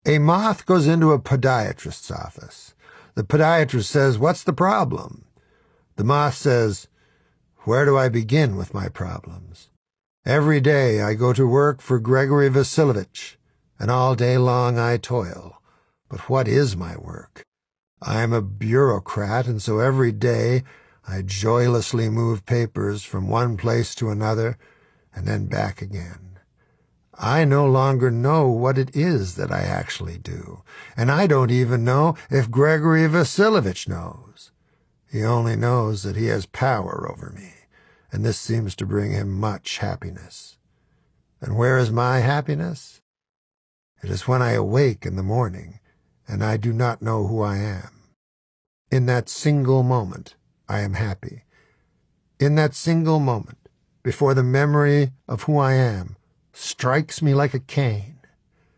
A moth goes into a podiatrist's office. The podiatrist says, "What's the problem?" The moth says, "Where do I begin with my problems? Every day I go to work for Grigory Vasilovich, and all day long I toil. But what is my work? I am a bureaucrat, and so every day I joylessly move papers from one place to another and then back again. I no longer know what it is that I actually do, and I don't even know if Grigory Vasilovich knows. He only knows that he has power over me, and this seems to bring him much happiness. And where is my happiness? It is when I awake in the morning, and I do not know who I am. In that single moment, I am happy. In that single moment, before the memory of who I am strikes me like a cane,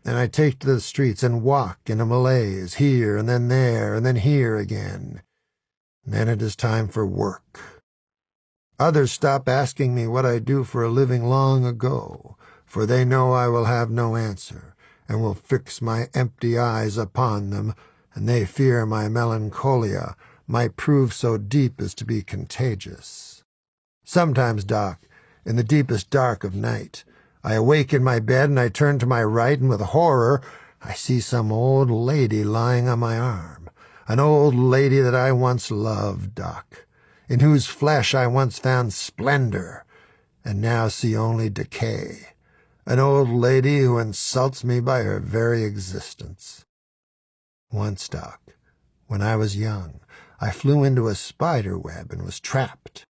and I take to the streets and walk in a malaise, here and then there and then here again. Then it is time for work. Others stop asking me what I do for a living long ago, for they know I will have no answer, and will fix my empty eyes upon them, and they fear my melancholia might prove so deep as to be contagious. Sometimes, Doc, in the deepest dark of night, I awake in my bed, and I turn to my right, and with horror I see some old lady lying on my arm, an old lady that I once loved, Doc, in whose flesh I once found splendor, and now see only decay, an old lady who insults me by her very existence. Once, Doc, when I was young, I flew into a spider web and was trapped.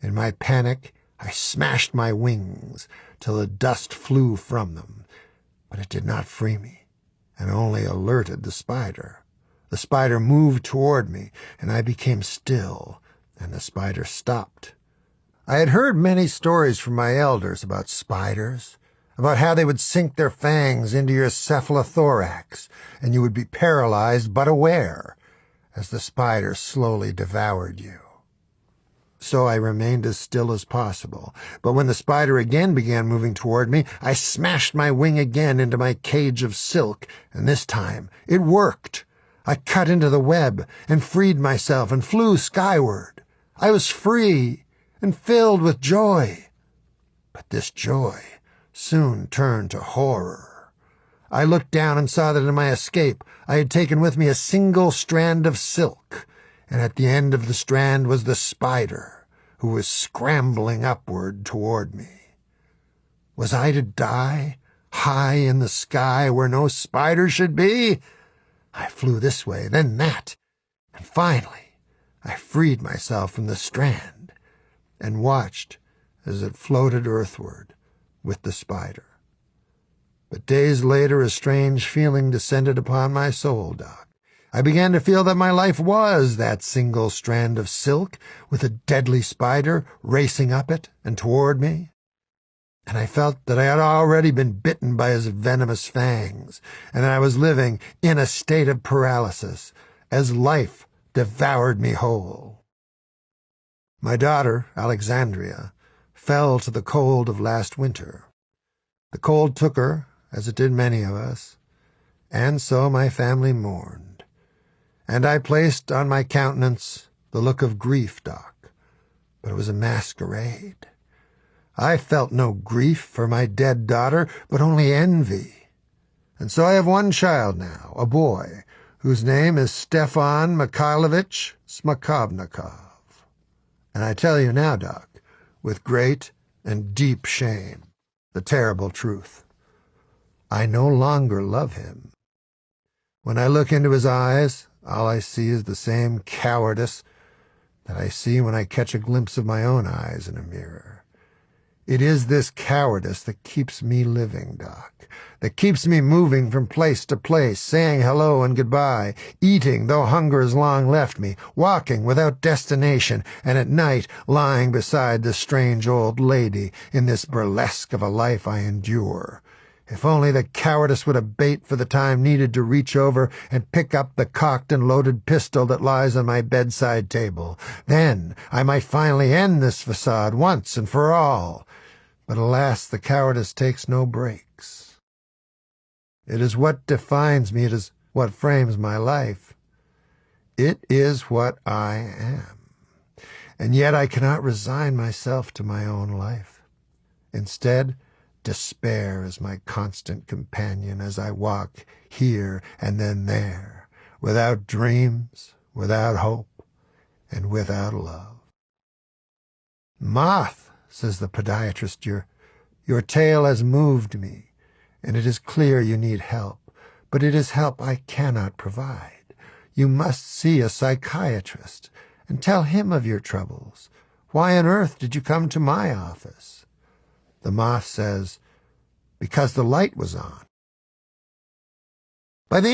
In my panic, I smashed my wings till the dust flew from them, but it did not free me, and only alerted the spider. The spider moved toward me, and I became still, and the spider stopped. I had heard many stories from my elders about spiders, about how they would sink their fangs into your cephalothorax, and you would be paralyzed but aware, as the spider slowly devoured you. So I remained as still as possible, but when the spider again began moving toward me, I smashed my wing again into my cage of silk, and this time it worked. I cut into the web and freed myself and flew skyward. I was free and filled with joy. But this joy soon turned to horror. I looked down and saw that in my escape I had taken with me a single strand of silk, and at the end of the strand was the spider, who was scrambling upward toward me. Was I to die, high in the sky where no spider should be? I flew this way, then that, and finally I freed myself from the strand, and watched as it floated earthward with the spider. But days later a strange feeling descended upon my soul, Doc. I began to feel that my life was that single strand of silk with a deadly spider racing up it and toward me. And I felt that I had already been bitten by his venomous fangs, and that I was living in a state of paralysis, as life devoured me whole. My daughter, Alexandria, fell to the cold of last winter. The cold took her, as it did many of us, and so my family mourned. And I placed on my countenance the look of grief, Doc, but it was a masquerade. I felt no grief for my dead daughter, but only envy. And so I have one child now, a boy, whose name is Stefan Mikhailovich Smakovnikov. And I tell you now, Doc, with great and deep shame, the terrible truth. I no longer love him. When I look into his eyes, all I see is the same cowardice that I see when I catch a glimpse of my own eyes in a mirror. It is this cowardice that keeps me living, Doc, that keeps me moving from place to place, saying hello and goodbye, eating though hunger has long left me, walking without destination, and at night lying beside the strange old lady in this burlesque of a life I endure. If only the cowardice would abate for the time needed to reach over and pick up the cocked and loaded pistol that lies on my bedside table. Then I might finally end this facade once and for all. But alas, the cowardice takes no breaks. It is what defines me. It is what frames my life. It is what I am. And yet I cannot resign myself to my own life. Instead, despair is my constant companion as I walk here and then there, without dreams, without hope, and without love. Moth, says the podiatrist, your tale has moved me, and it is clear you need help, but it is help I cannot provide. You must see a psychiatrist and tell him of your troubles. Why on earth did you come to my office? The moth says, because the light was on. By the